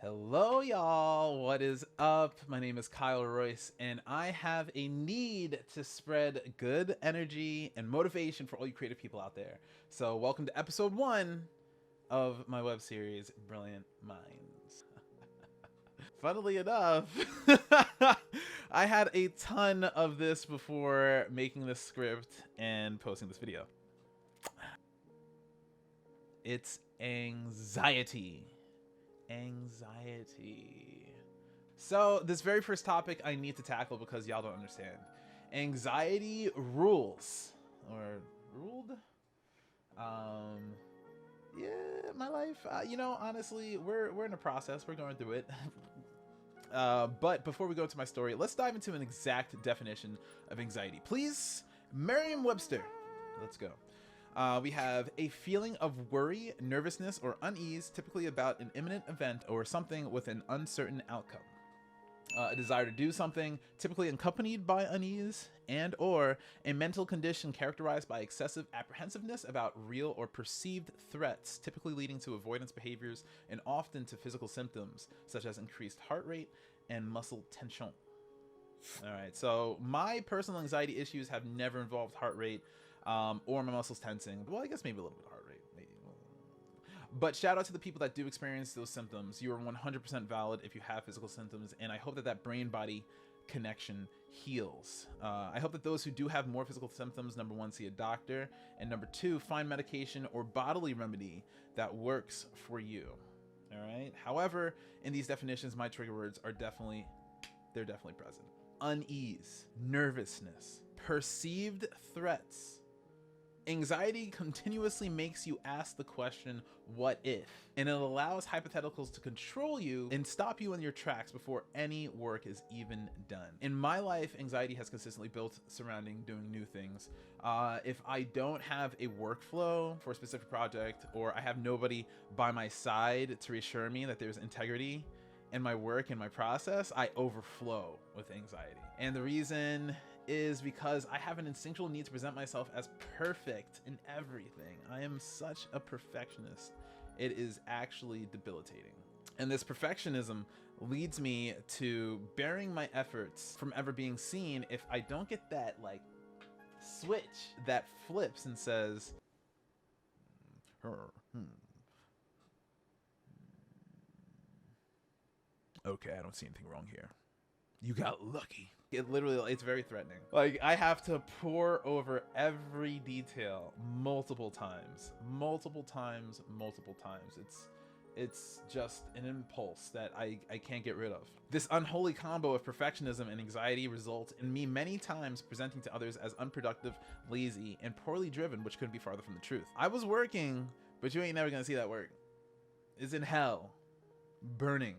Hello, y'all. What is up? My name is Kyle Royce, and I have a need to spread good energy and motivation for all you creative people out there. So, welcome to episode 1 of my web series, Brilliant Minds. Funnily enough, I had a ton of this before making this script and posting this video. It's anxiety. So this very first topic I need to tackle because y'all don't understand. Anxiety rules or ruled. Yeah, my life. Honestly, we're in a process. We're going through it. But before we go into my story, let's dive into an exact definition of anxiety. Please, Merriam-Webster. Let's go. We have a feeling of worry, nervousness, or unease, typically about an imminent event or something with an uncertain outcome. A desire to do something, typically accompanied by unease, and or a mental condition characterized by excessive apprehensiveness about real or perceived threats, typically leading to avoidance behaviors and often to physical symptoms, such as increased heart rate and muscle tension. All right, so my personal anxiety issues have never involved heart rate or my muscles tensing. Well, I guess maybe a little bit of heart rate. Maybe. But shout out to the people that do experience those symptoms. You are 100% valid if you have physical symptoms, and I hope that that brain-body connection heals. I hope that those who do have more physical symptoms, number one, see a doctor, and number two, find medication or bodily remedy that works for you. All right. However, in these definitions, my trigger words are definitely present. Unease, nervousness, perceived threats. Anxiety continuously makes you ask the question, what if? And it allows hypotheticals to control you and stop you in your tracks before any work is even done. In my life, anxiety has consistently built surrounding doing new things. If I don't have a workflow for a specific project, or I have nobody by my side to reassure me that there's integrity in my work and my process, I overflow with anxiety. And the reason is because I have an instinctual need to present myself as perfect in everything. I am such a perfectionist. It is actually debilitating. And this perfectionism leads me to burying my efforts from ever being seen if I don't get that like switch that flips and says, okay, I don't see anything wrong here. You got lucky. It's very threatening. Like, I have to pour over every detail multiple times. It's just an impulse that I can't get rid of. This unholy combo of perfectionism and anxiety results in me many times presenting to others as unproductive, lazy, and poorly driven, which couldn't be farther from the truth. I was working, but you ain't never gonna see that work. It's in hell, burning.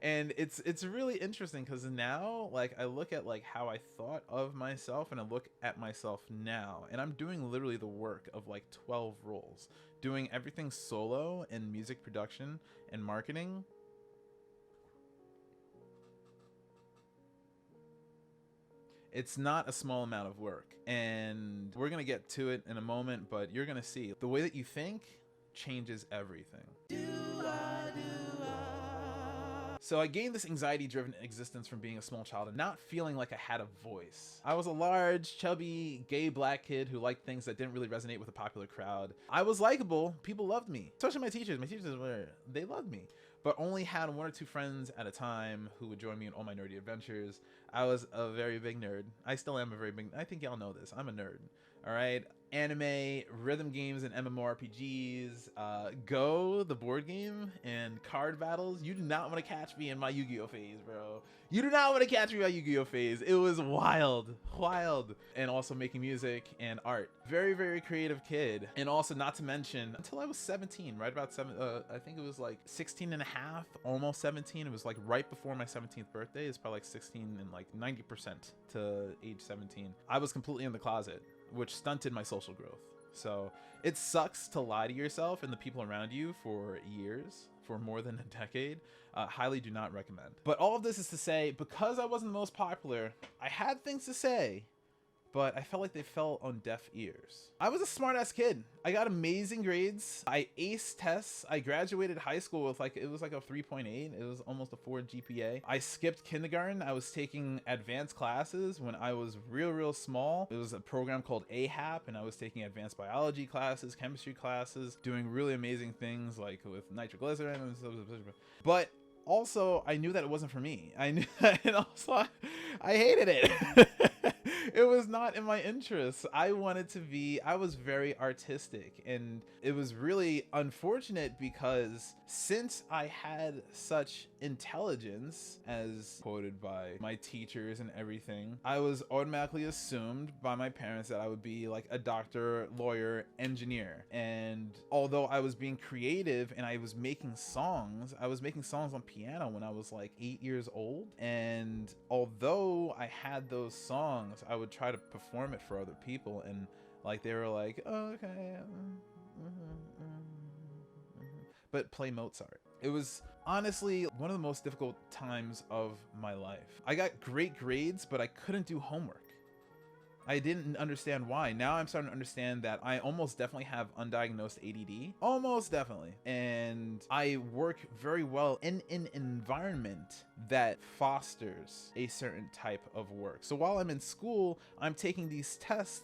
And it's really interesting because now, like, I look at like how I thought of myself and I look at myself now, and I'm doing literally the work of like 12 roles, doing everything solo in music production and marketing. It's not a small amount of work, and we're gonna get to it in a moment, but you're gonna see the way that you think changes everything. So I gained this anxiety-driven existence from being a small child and not feeling like I had a voice. I was a large, chubby, gay black kid who liked things that didn't really resonate with the popular crowd. I was likable. People loved me. Especially my teachers. They loved me. But only had one or two friends at a time who would join me in all my nerdy adventures. I was a very big nerd. I still am a very big, I think y'all know this. I'm a nerd. All right. Anime, rhythm games, and MMORPGs, Go, the board game, and card battles. You do not want to catch me in my Yu-Gi-Oh phase, bro. You do not want to catch me in my Yu-Gi-Oh phase. It was wild. And also making music and art. Very, very creative kid. And also, not to mention, until I was 17, right about I think it was like 16 and a half, almost 17. It was like right before my 17th birthday. It's probably like 16 and like 90% to age 17. I was completely in the closet, which stunted my social growth. So it sucks to lie to yourself and the people around you for years, for more than a decade. Highly do not recommend. But all of this is to say, because I wasn't the most popular, I had things to say, but I felt like they fell on deaf ears. I was a smart ass kid. I got amazing grades. I aced tests. I graduated high school with it was like a 3.8. It was almost a 4 GPA. I skipped kindergarten. I was taking advanced classes when I was real small. It was a program called AHAP, and I was taking advanced biology classes, chemistry classes, doing really amazing things like with nitroglycerin and stuff. But also, I knew that it wasn't for me. I knew, and also I hated it. It was not in my interests. I was very artistic, and it was really unfortunate because since I had such intelligence, as quoted by my teachers and everything, I was automatically assumed by my parents that I would be like a doctor, lawyer, engineer. And although I was being creative and I was making songs on piano when I was like 8 years old. And although I had those songs, I would try to perform it for other people, and like they were like, oh, okay, but play Mozart. It was honestly one of the most difficult times of my life. I got great grades, but I couldn't do homework. I didn't understand why. Now I'm starting to understand that I almost definitely have undiagnosed ADD. Almost definitely. And I work very well in an environment that fosters a certain type of work. So while I'm in school, I'm taking these tests,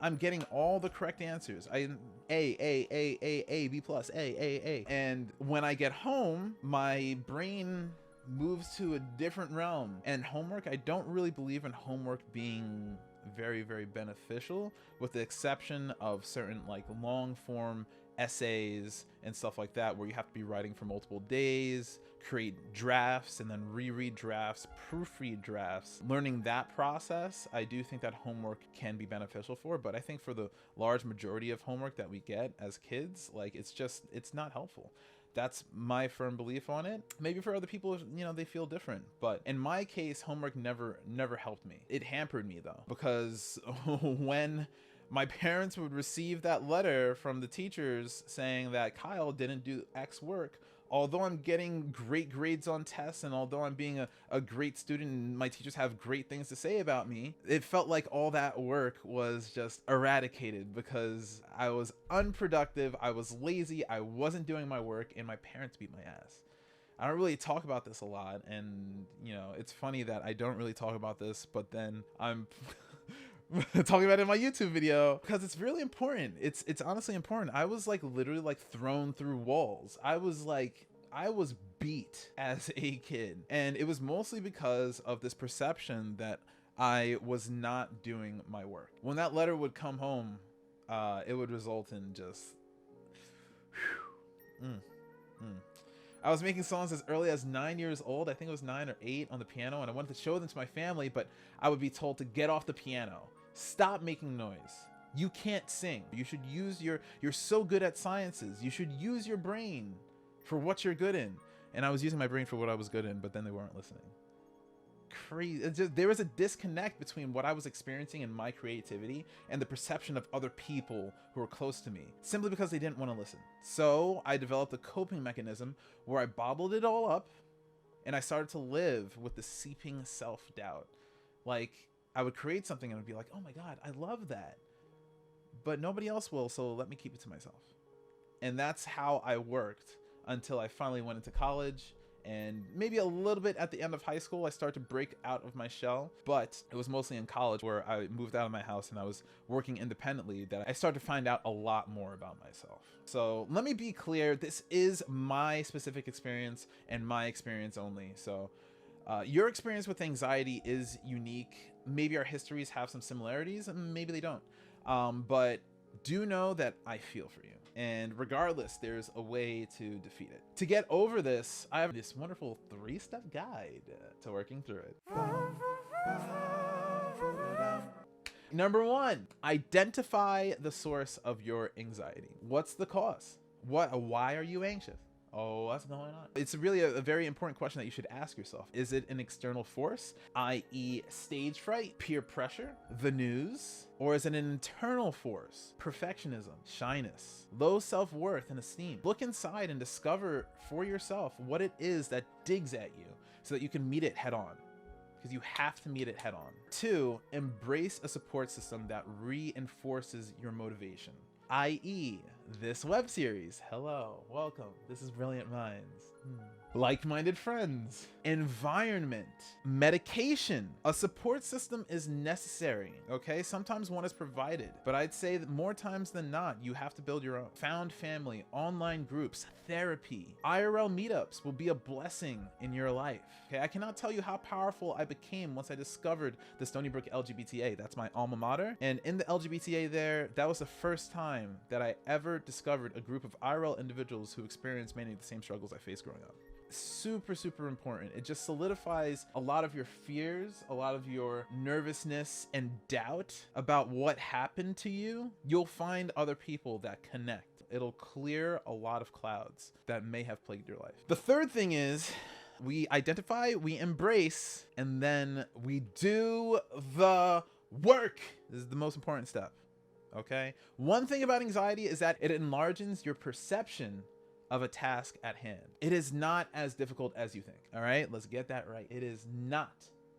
I'm getting all the correct answers. A, B plus, A. And when I get home, my brain moves to a different realm. And homework, I don't really believe in homework being very beneficial, with the exception of certain like long form essays and stuff like that, where you have to be writing for multiple days, create drafts, and then reread drafts, proofread drafts. Learning that process, I do think that homework can be beneficial for, but I think for the large majority of homework that we get as kids, like it's not helpful. That's my firm belief on it. Maybe for other people, they feel different. But in my case, homework never helped me. It hampered me though, because when my parents would receive that letter from the teachers saying that Kyle didn't do X work, although I'm getting great grades on tests, and although I'm being a great student and my teachers have great things to say about me, it felt like all that work was just eradicated because I was unproductive, I was lazy, I wasn't doing my work, and my parents beat my ass. I don't really talk about this a lot, and it's funny that I don't really talk about this, but then I'm talking about it in my YouTube video because it's really important. It's honestly important. I was like literally like thrown through walls. I was beat as a kid, and it was mostly because of this perception that I was not doing my work. When that letter would come home, it would result in just I was making songs as early as 9 years old. I think it was 9 or 8 on the piano, and I wanted to show them to my family, but I would be told to get off the piano. Stop making noise. You can't sing. You should use you're so good at sciences. You should use your brain for what you're good in. And I was using my brain for what I was good in, but then they weren't listening. Crazy. There was a disconnect between what I was experiencing in my creativity and the perception of other people who were close to me, simply because they didn't want to listen. So I developed a coping mechanism where I bottled it all up, and I started to live with the seeping self-doubt. Like, I would create something and I'd be like, oh my God, I love that, but nobody else will, so let me keep it to myself. And that's how I worked until I finally went into college. And maybe a little bit at the end of high school, I started to break out of my shell. But it was mostly in college, where I moved out of my house and I was working independently, that I started to find out a lot more about myself. So let me be clear, this is my specific experience and my experience only. So your experience with anxiety is unique. Maybe our histories have some similarities, and maybe they don't. But do know that I feel for you. And regardless, there's a way to defeat it. To get over this, I have this wonderful 3-step guide to working through it. Number 1, identify the source of your anxiety. What's the cause? Why are you anxious? Oh, what's going on? It's really a very important question that you should ask yourself. Is it an external force, i.e. stage fright, peer pressure, the news? Or is it an internal force, perfectionism, shyness, low self-worth and esteem? Look inside and discover for yourself what it is that digs at you so that you can meet it head on. because you have to meet it head on. 2, embrace a support system that reinforces your motivation, i.e. this web series. Hello, welcome. This is Brilliant Minds. Like-minded friends, environment, medication. A support system is necessary, okay? Sometimes one is provided, but I'd say that more times than not, you have to build your own. Found family, online groups, therapy, IRL meetups will be a blessing in your life, okay? I cannot tell you how powerful I became once I discovered the Stony Brook LGBTA. That's my alma mater. And in the LGBTA there, that was the first time that I ever discovered a group of IRL individuals who experienced many of the same struggles I faced growing up. Super, super important. It just solidifies a lot of your fears, a lot of your nervousness and doubt about what happened to you. You'll find other people that connect. It'll clear a lot of clouds that may have plagued your life. The third thing is we identify, we embrace, and then we do the work. This is the most important step, okay? One thing about anxiety is that it enlarges your perception of a task at hand. It is not as difficult as you think. All right, let's get that right. It is not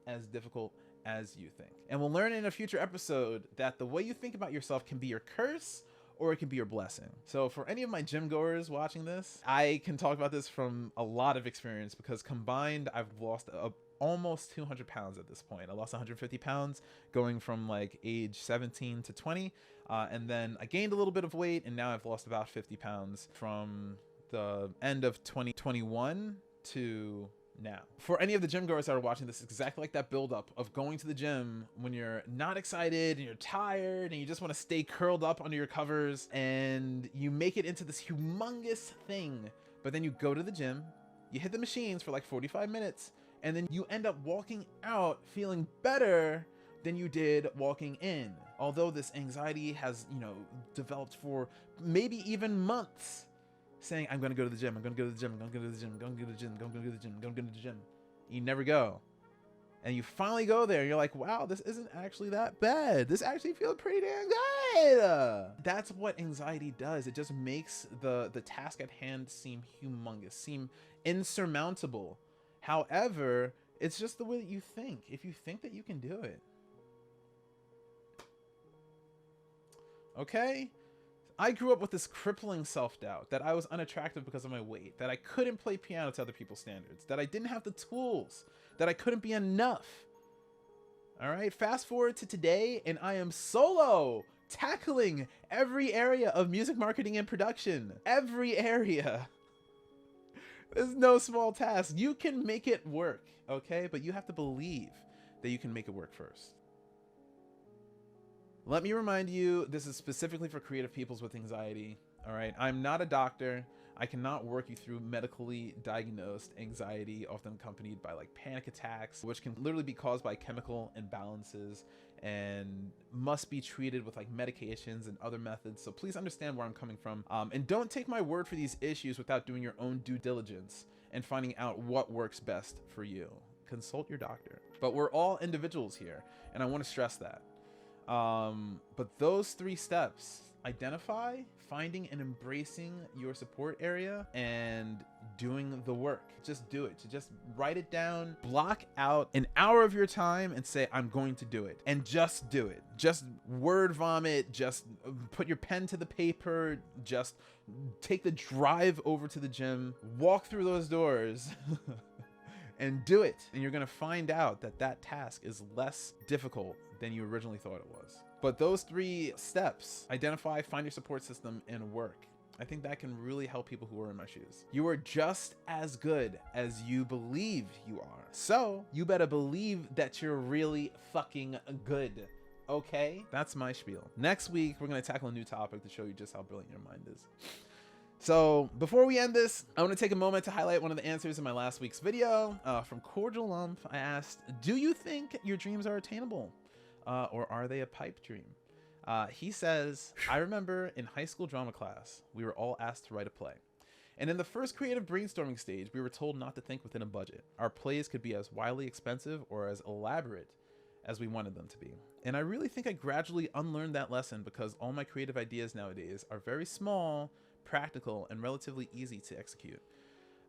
as difficult as you think. And we'll learn in a future episode that the way you think about yourself can be your curse or it can be your blessing. So for any of my gym goers watching this, I can talk about this from a lot of experience because combined, I've lost almost 200 pounds at this point. I lost 150 pounds going from like age 17 to 20. And then I gained a little bit of weight and now I've lost about 50 pounds from the end of 2021 to now. For any of the gym goers that are watching this, it's exactly like that buildup of going to the gym when you're not excited and you're tired and you just want to stay curled up under your covers and you make it into this humongous thing. But then you go to the gym, you hit the machines for like 45 minutes, and then you end up walking out feeling better than you did walking in. Although this anxiety has, developed for maybe even months, saying, I'm going to go to the gym, I'm going to go to the gym, I'm going to go to the gym, I'm going to go to the gym, I'm going to go to the gym, I'm going to go to the gym. You never go. And you finally go there and you're like, wow, this isn't actually that bad. This actually feels pretty damn good. That's what anxiety does. It just makes the task at hand seem humongous, seem insurmountable. However, it's just the way that you think. If you think that you can do it. Okay? I grew up with this crippling self-doubt that I was unattractive because of my weight, that I couldn't play piano to other people's standards, that I didn't have the tools, that I couldn't be enough. All right, fast forward to today, and I am solo, tackling every area of music marketing and production. Every area. There's no small task. You can make it work, okay? But you have to believe that you can make it work first. Let me remind you, this is specifically for creative peoples with anxiety, all right? I'm not a doctor. I cannot work you through medically diagnosed anxiety, often accompanied by like panic attacks, which can literally be caused by chemical imbalances and must be treated with like medications and other methods. So please understand where I'm coming from. And don't take my word for these issues without doing your own due diligence and finding out what works best for you. Consult your doctor. But we're all individuals here, and I want to stress that. But those 3 steps, identify, finding and embracing your support area, and doing the work. Just do it. Just write it down, block out an hour of your time and say, I'm going to do it, and just do it. Just word vomit, just put your pen to the paper, just take the drive over to the gym, walk through those doors and do it. And you're going to find out that that task is less difficult than you originally thought it was. But those 3 steps, identify, find your support system, and work, I think that can really help people who are in my shoes. You are just as good as you believe you are. So you better believe that you're really fucking good. Okay? That's my spiel. Next week, we're going to tackle a new topic to show you just how brilliant your mind is. So before we end this, I want to take a moment to highlight one of the answers in my last week's video. From Cordial Lump, I asked, do you think your dreams are attainable? Or are they a pipe dream? He says, I remember in high school drama class, we were all asked to write a play. And in the first creative brainstorming stage, we were told not to think within a budget. Our plays could be as wildly expensive or as elaborate as we wanted them to be. And I really think I gradually unlearned that lesson because all my creative ideas nowadays are very small, practical, and relatively easy to execute.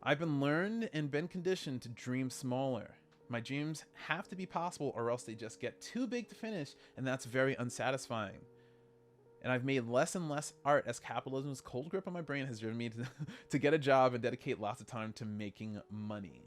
I've been learned and been conditioned to dream smaller, My dreams have to be possible or else they just get too big to finish, and that's very unsatisfying. And I've made less and less art as capitalism's cold grip on my brain has driven me to get a job and dedicate lots of time to making money.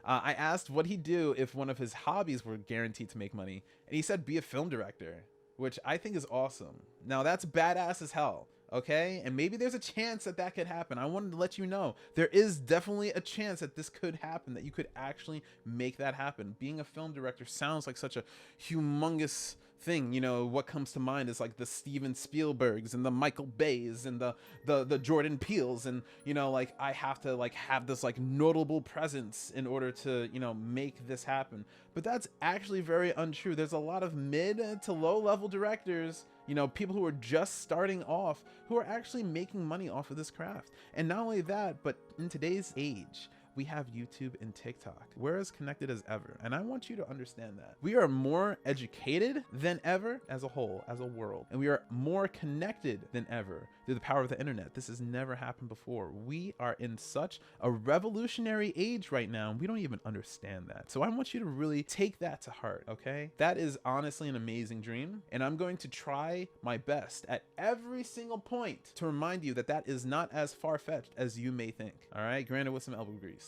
I asked what he'd do if one of his hobbies were guaranteed to make money, and he said be a film director, which I think is awesome. Now that's badass as hell, okay? And maybe there's a chance that that could happen. I wanted to let you know there is definitely a chance that this could happen, that you could actually make that happen. Being a film director sounds like such a humongous thing. You know, what comes to mind is like the Steven Spielbergs and the Michael Bays and the Jordan Peels, and you know, like I have to like have this like notable presence in order to, you know, make this happen. But that's actually very untrue. There's a lot of mid to low level directors, you know, people who are just starting off, who are actually making money off of this craft. And not only that, but in today's age, we have YouTube and TikTok. We're as connected as ever. And I want you to understand that. We are more educated than ever as a whole, as a world. And we are more connected than ever through the power of the internet. This has never happened before. We are in such a revolutionary age right now, and we don't even understand that. So I want you to really take that to heart, okay? That is honestly an amazing dream. And I'm going to try my best at every single point to remind you that that is not as far-fetched as you may think. All right, granted with some elbow grease.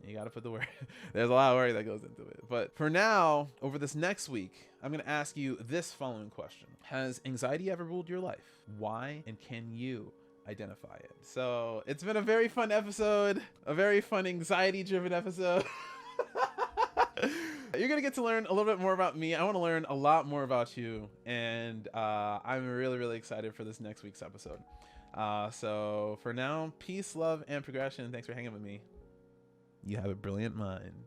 You gotta put the work. There's a lot of work that goes into it. But for now, over this next week, I'm gonna ask you this following question. Has anxiety ever ruled your life? Why, and can you identify it? So it's been a very fun episode, a very fun anxiety-driven episode. You're gonna get to learn a little bit more about me. I want to learn a lot more about you, and I'm really, really excited for this next week's episode. So for now, peace, love, and progression. Thanks for hanging with me. You have a brilliant mind.